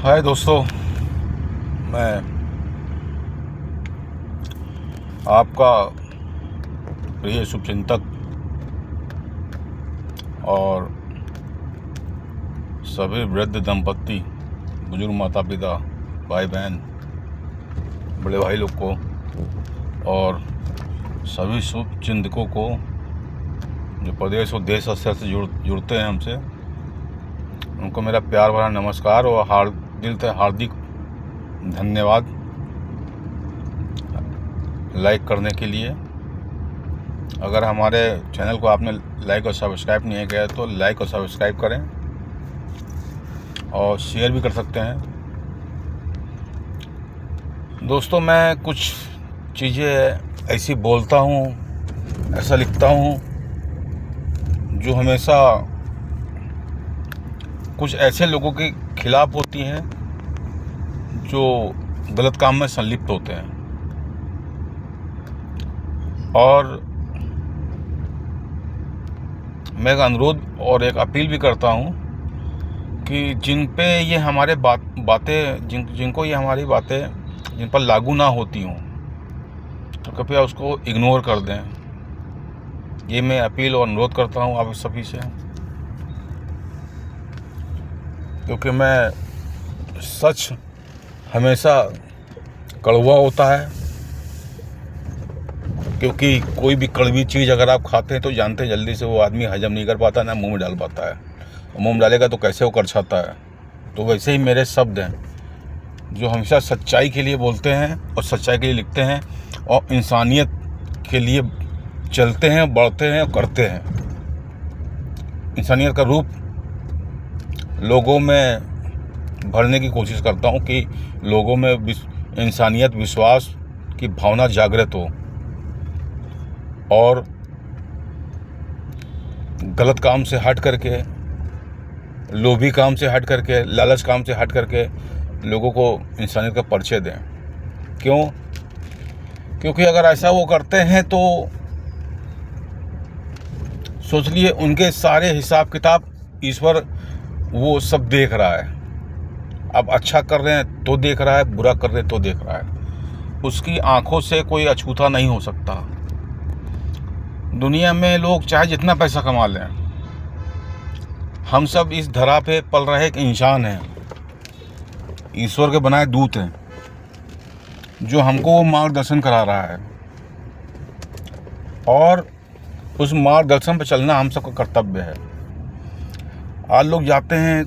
हाय दोस्तों, मैं आपका प्रिय शुभचिंतक और सभी वृद्ध दंपत्ति, बुजुर्ग माता पिता, भाई बहन, बड़े भाई लोग को और सभी शुभचिंतकों को जो प्रदेश और देश स्तर से जुड़ते हैं हमसे, उनको मेरा प्यार भरा नमस्कार और दिल से हार्दिक धन्यवाद लाइक करने के लिए। अगर हमारे चैनल को आपने लाइक और सब्सक्राइब नहीं किया तो लाइक और सब्सक्राइब करें और शेयर भी कर सकते हैं। दोस्तों, मैं कुछ चीज़ें ऐसी बोलता हूँ, ऐसा लिखता हूँ जो हमेशा कुछ ऐसे लोगों के खिलाफ होती हैं जो गलत काम में संलिप्त होते हैं, और मैं एक अनुरोध और एक अपील भी करता हूं कि जिन पे ये हमारे बातें जिनको ये हमारी बातें जिन पर लागू ना होती हों तो कृपया उसको इग्नोर कर दें। ये मैं अपील और अनुरोध करता हूं आप सभी से, क्योंकि मैं सच हमेशा कड़वा होता है। क्योंकि कोई भी कड़वी चीज़ अगर आप खाते हैं तो जानते हैं जल्दी से वो आदमी हजम नहीं कर पाता, ना मुंह में डाल पाता है। मुंह में डालेगा तो कैसे वो करछाता है। तो वैसे ही मेरे शब्द हैं जो हमेशा सच्चाई के लिए बोलते हैं और सच्चाई के लिए लिखते हैं और इंसानियत के लिए चलते हैं, बढ़ते हैं और करते हैं। इंसानियत का रूप लोगों में भरने की कोशिश करता हूँ कि लोगों में इंसानियत, विश्वास की भावना जागृत हो और गलत काम से हट करके, लोभी काम से हट करके, लालच काम से हट करके लोगों को इंसानियत का परिचय दें। क्यों? क्योंकि अगर ऐसा वो करते हैं तो सोच लिए उनके सारे हिसाब किताब ईश्वर वो सब देख रहा है। अब अच्छा कर रहे हैं तो देख रहा है, बुरा कर रहे हैं तो देख रहा है। उसकी आंखों से कोई अछूता नहीं हो सकता। दुनिया में लोग चाहे जितना पैसा कमा लें, हम सब इस धरा पे पल रहे एक इंसान हैं, ईश्वर के बनाए दूत हैं जो हमको वो मार्गदर्शन करा रहा है, और उस मार्गदर्शन पर चलना हम सबका कर्तव्य है। आज लोग जाते हैं,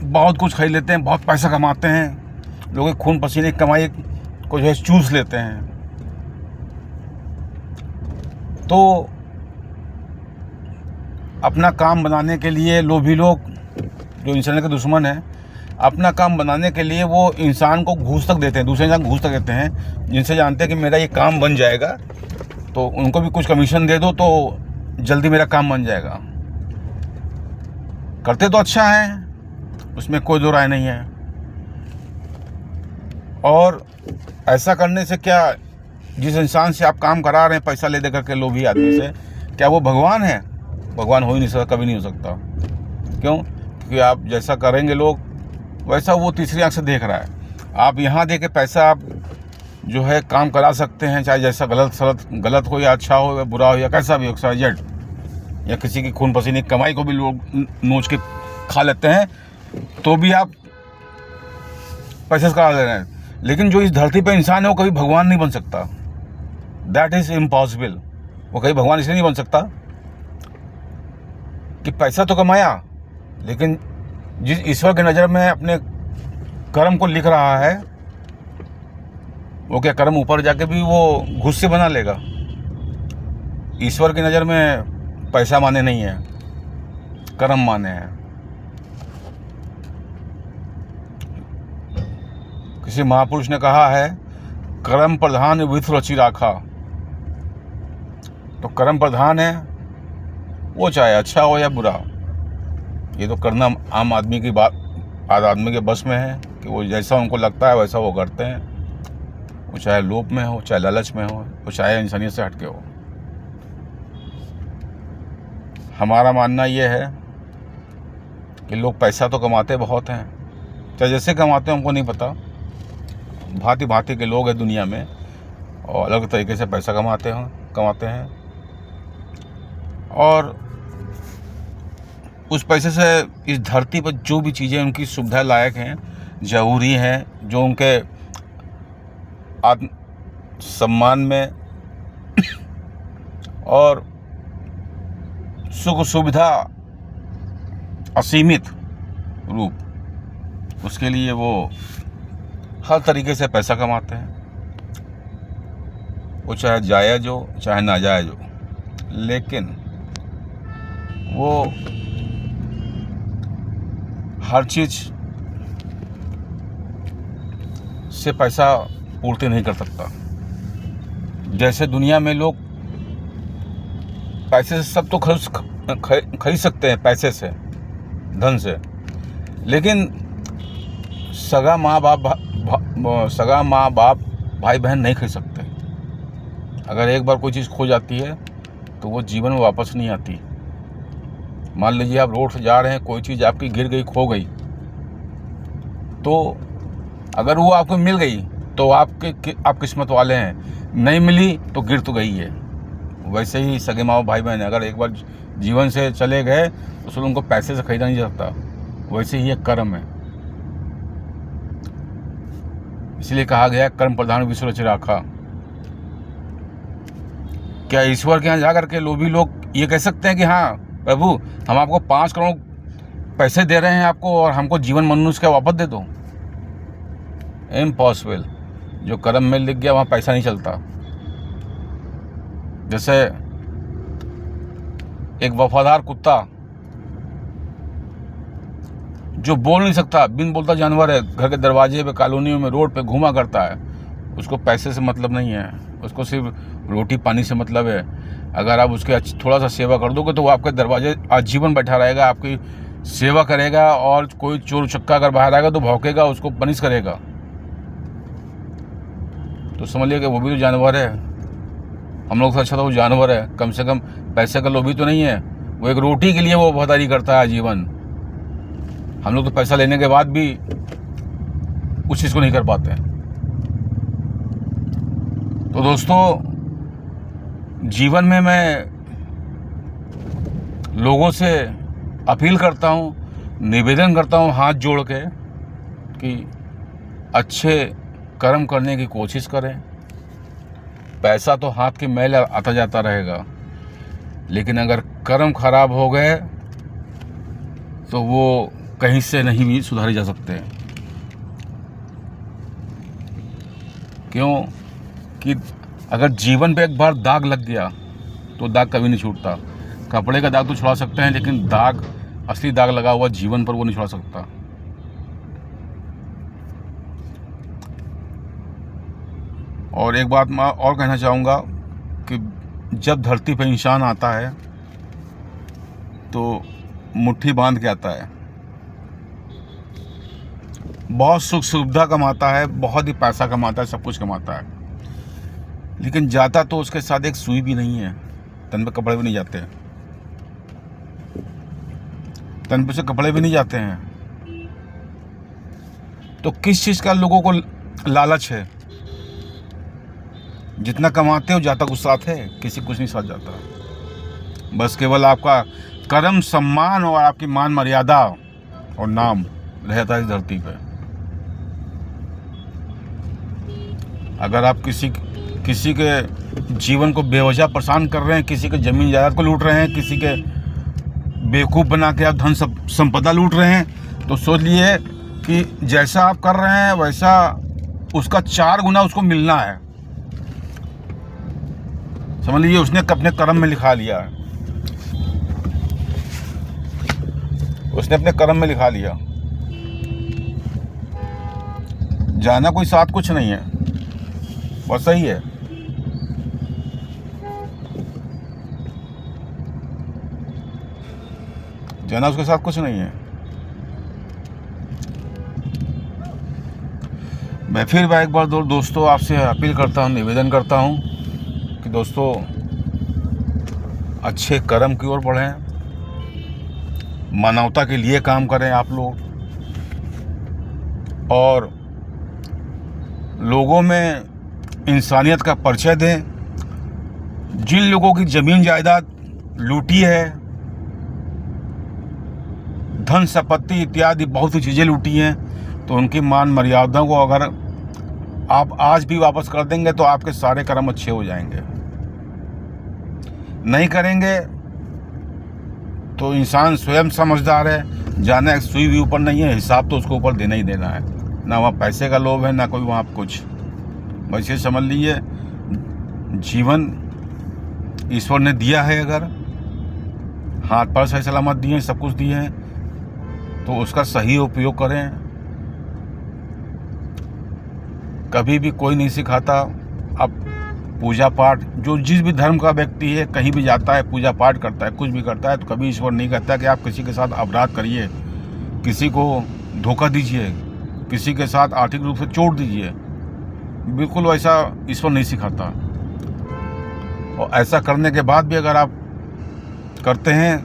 बहुत कुछ खरीद लेते हैं, बहुत पैसा कमाते हैं, लोग खून पसीने की कमाई को जो है चूस लेते हैं। तो अपना काम बनाने के लिए लोभी लोग, जो इंसान के दुश्मन है, अपना काम बनाने के लिए वो इंसान को घूस तक देते हैं, दूसरे इंसान को घूस तक देते हैं, जिनसे जानते हैं कि मेरा ये काम बन जाएगा तो उनको भी कुछ कमीशन दे दो तो जल्दी मेरा काम बन जाएगा। करते तो अच्छा है, उसमें कोई दो राय नहीं है। और ऐसा करने से क्या, जिस इंसान से आप काम करा रहे हैं पैसा ले दे करके लोभी आदमी से, क्या वो भगवान है? भगवान हो ही नहीं सकता, कभी नहीं हो सकता। क्यों? क्योंकि आप जैसा करेंगे लोग वैसा वो तीसरी आंख से देख रहा है। आप यहाँ दे के पैसा आप जो है काम करा सकते हैं, चाहे जैसा गलत हो या अच्छा हो या बुरा हो या कैसा भी हो, एक्स-वाई-जेड, या किसी की खून पसीने की कमाई को भी लोग नोच के खा लेते हैं तो भी आप पैसे करा ले रहे हैं। लेकिन जो इस धरती पे इंसान है वो कभी भगवान नहीं बन सकता। That is impossible. वो कभी भगवान इसलिए नहीं बन सकता कि पैसा तो कमाया, लेकिन जिस ईश्वर की नज़र में अपने कर्म को लिख रहा है, वो क्या कर्म ऊपर जाके भी वो घुस से बना लेगा? ईश्वर की नज़र में पैसा माने नहीं है, कर्म माने हैं। किसी महापुरुष ने कहा है, कर्म प्रधान विधि रचि राखा। तो कर्म प्रधान है, वो चाहे अच्छा हो या बुरा, ये तो करना आम आदमी की बात, आदमी के बस में है कि वो जैसा उनको लगता है वैसा वो करते हैं। वो चाहे लोभ में हो, चाहे लालच में हो, वो चाहे इंसानियत से हटके हो। हमारा मानना ये है कि लोग पैसा तो कमाते बहुत हैं, चाहे जैसे कमाते हैं हमको नहीं पता, भांति भांति के लोग हैं दुनिया में और अलग तरीके से पैसा कमाते हैं और उस पैसे से इस धरती पर जो भी चीज़ें उनकी सुविधा लायक हैं, ज़रूरी हैं, जो उनके आत्म सम्मान में और सुख सुविधा असीमित रूप, उसके लिए वो हर तरीके से पैसा कमाते हैं, वो चाहे जायज़ हो चाहे नाजायज़ हो, लेकिन वो हर चीज़ से पैसा पूर्ति नहीं कर सकता। जैसे दुनिया में लोग पैसे से सब तो खरीद सकते हैं, पैसे से, धन से, लेकिन सगा माँ बाप भाई बहन नहीं खरीद सकते। अगर एक बार कोई चीज़ खो जाती है तो वो जीवन में वापस नहीं आती। मान लीजिए आप रोड से जा रहे हैं, कोई चीज़ आपकी गिर गई, खो गई, तो अगर वो आपको मिल गई तो आप किस्मत वाले हैं, नहीं मिली तो गिर तो गई है। वैसे ही सगे माँ भाई बहन अगर एक बार जीवन से चले गए तो सिर्फ उनको पैसे से खरीदा नहीं जा सकता। वैसे ही एक कर्म है, इसलिए कहा गया कर्म प्रधान विश्व रच राखा। क्या ईश्वर के यहाँ जा करके लोभी लोग ये कह सकते हैं कि हाँ प्रभु हम आपको 5 करोड़ पैसे दे रहे हैं आपको और हमको जीवन मनुष्य का वापस दे दो? इम्पॉसिबल। जो कर्म में लिख गया वहाँ पैसा नहीं चलता। जैसे एक वफादार कुत्ता जो बोल नहीं सकता, बिन बोलता जानवर है, घर के दरवाजे पे, कॉलोनियों में, रोड पे घूमा करता है, उसको पैसे से मतलब नहीं है, उसको सिर्फ रोटी पानी से मतलब है। अगर आप उसके थोड़ा सा सेवा कर दोगे तो वो आपके दरवाजे आजीवन बैठा रहेगा, आपकी सेवा करेगा, और कोई चोर चक्का अगर बाहर आएगा तो भौंकेगा, उसको पनिश करेगा। तो समझ लिया कि वो भी तो जानवर है। हम लोग से अच्छा तो वो जानवर है, कम से कम पैसे का लोभी तो नहीं है। वो एक रोटी के लिए वो वफादारी करता है आजीवन। हम लोग तो पैसा लेने के बाद भी उस चीज़ को नहीं कर पाते हैं। तो दोस्तों, जीवन में मैं लोगों से अपील करता हूँ, निवेदन करता हूँ हाथ जोड़ के कि अच्छे कर्म करने की कोशिश करें। पैसा तो हाथ के मैल आता जाता रहेगा, लेकिन अगर कर्म खराब हो गए तो वो कहीं से नहीं भी सुधारे जा सकते हैं। क्यों कि अगर जीवन पे एक बार दाग लग गया तो दाग कभी नहीं छूटता। कपड़े का दाग तो छुड़ा सकते हैं, लेकिन दाग, असली दाग लगा हुआ जीवन पर, वो नहीं छुड़ा सकता। और एक बात मैं और कहना चाहूँगा कि जब धरती पर इंसान आता है तो मुट्ठी बांध के आता है, बहुत सुख सुविधा कमाता है, बहुत ही पैसा कमाता है, सब कुछ कमाता है, लेकिन जाता तो उसके साथ एक सुई भी नहीं है, तन पे कपड़े भी नहीं जाते हैं, तन पे से कपड़े भी नहीं जाते हैं। तो किस चीज़ का लोगों को लालच है? जितना कमाते हो जाता कुछ साथ है, किसी कुछ नहीं साथ जाता। बस केवल आपका कर्म, सम्मान और आपकी मान मर्यादा और नाम रहता है इस धरती पे। अगर आप किसी के जीवन को बेवजह परेशान कर रहे हैं, किसी के जमीन जायदाद को लूट रहे हैं, किसी के बेवकूफ़ बना के आप धन संपदा लूट रहे हैं, तो सोच लिए कि जैसा आप कर रहे हैं वैसा उसका 4 गुना उसको मिलना है। समझ लीजिए उसने अपने कर्म में लिखा लिया है, उसने अपने कर्म में लिखा लिया। जाना कोई साथ कुछ नहीं है, बस सही है। जाना उसके साथ कुछ नहीं है। मैं फिर एक बार दोस्तों आपसे अपील करता हूँ, निवेदन करता हूँ कि दोस्तों अच्छे कर्म की ओर बढ़ें, मानवता के लिए काम करें आप लोग, और लोगों में इंसानियत का परिचय दें। जिन लोगों की ज़मीन जायदाद लूटी है, धन संपत्ति इत्यादि बहुत सी चीज़ें लूटी हैं, तो उनकी मान मर्यादा को अगर आप आज भी वापस कर देंगे तो आपके सारे कर्म अच्छे हो जाएंगे। नहीं करेंगे तो इंसान स्वयं समझदार है, जाने सुई भी ऊपर नहीं है, हिसाब तो उसको ऊपर देना ही देना है। ना वहाँ पैसे का लोभ है, ना कोई वहाँ कुछ। बस ये समझ लीजिए, जीवन ईश्वर ने दिया है, अगर हाथ पैर सही सलामत दिए, सब कुछ दिए हैं, तो उसका सही उपयोग करें। कभी भी कोई नहीं सिखाता। अब पूजा पाठ, जो जिस भी धर्म का व्यक्ति है, कहीं भी जाता है, पूजा पाठ करता है, कुछ भी करता है, तो कभी ईश्वर नहीं कहता कि आप किसी के साथ अपराध करिए, किसी को धोखा दीजिए, किसी के साथ आर्थिक रूप से चोट दीजिए। बिल्कुल वैसा ईश्वर नहीं सिखाता। और ऐसा करने के बाद भी अगर आप करते हैं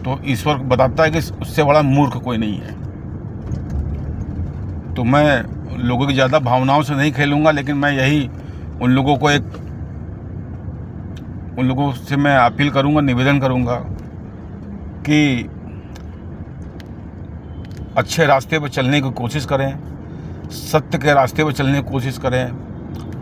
तो ईश्वर बताता है कि उससे बड़ा मूर्ख कोई नहीं है। तो मैं लोगों की ज़्यादा भावनाओं से नहीं खेलूँगा, लेकिन मैं यही उन लोगों से मैं अपील करूँगा, निवेदन करूँगा कि अच्छे रास्ते पर चलने की कोशिश करें, सत्य के रास्ते पर चलने की कोशिश करें।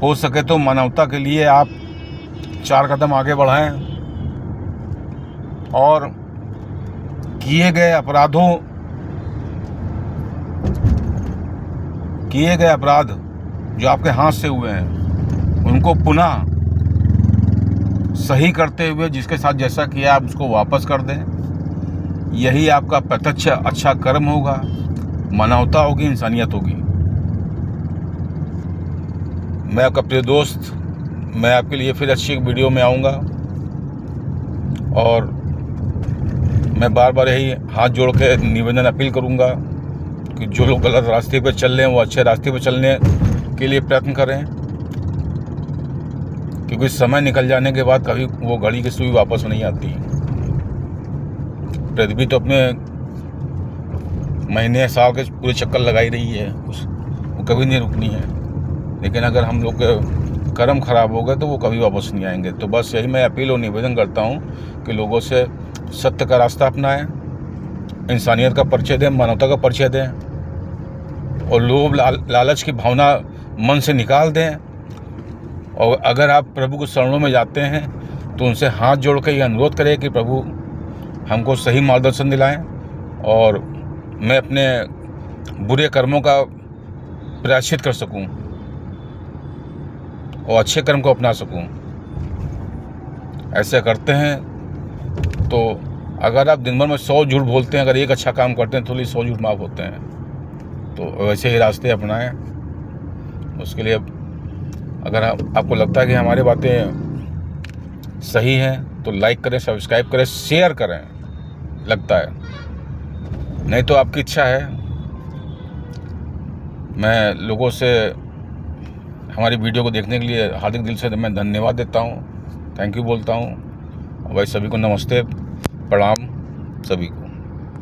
हो सके तो मानवता के लिए आप 4 कदम आगे बढ़ाएं और किए गए अपराध जो आपके हाथ से हुए हैं, उनको पुनः सही करते हुए जिसके साथ जैसा किया आप उसको वापस कर दें। यही आपका प्रत्यक्ष अच्छा कर्म होगा, मानवता होगी, इंसानियत होगी। मैं आपका प्रिय दोस्त, मैं आपके लिए फिर अच्छी एक वीडियो में आऊँगा और मैं बार बार यही हाथ जोड़ के निवेदन अपील करूँगा कि जो लोग गलत रास्ते पर चल रहे हैं वो अच्छे रास्ते पर चलने के लिए प्रयत्न करें, क्योंकि समय निकल जाने के बाद कभी वो घड़ी की सुई वापस नहीं आती। पृथ्वी तो अपने महीने साल के पूरे चक्कर लगाई रही है, वो कभी नहीं रुकनी है। लेकिन अगर हम लोग के कर्म खराब हो गए तो वो कभी वापस नहीं आएंगे। तो बस यही मैं अपील और निवेदन करता हूँ कि लोगों से सत्य का रास्ता अपनाएं, इंसानियत का परिचय दें, मानवता का परिचय दें और लोभ लालच की भावना मन से निकाल दें। और अगर आप प्रभु के शरणों में जाते हैं तो उनसे हाथ जोड़ के ये अनुरोध करें कि प्रभु हमको सही मार्गदर्शन दिलाएं और मैं अपने बुरे कर्मों का प्रायश्चित कर सकूं और अच्छे कर्म को अपना सकूं। ऐसे करते हैं तो अगर आप दिन भर में 100 झूठ बोलते हैं, अगर एक अच्छा काम करते हैं तो 100 झूठ माफ़ होते हैं। तो वैसे ही रास्ते अपनाएं। उसके लिए अगर आपको लगता है कि हमारी बातें सही हैं तो लाइक करें, सब्सक्राइब करें, शेयर करें, लगता है। नहीं तो आपकी इच्छा है। मैं लोगों से हमारी वीडियो को देखने के लिए हार्दिक दिल से मैं धन्यवाद देता हूँ, थैंक यू बोलता हूँ। भाई सभी को नमस्ते, प्रणाम सभी को।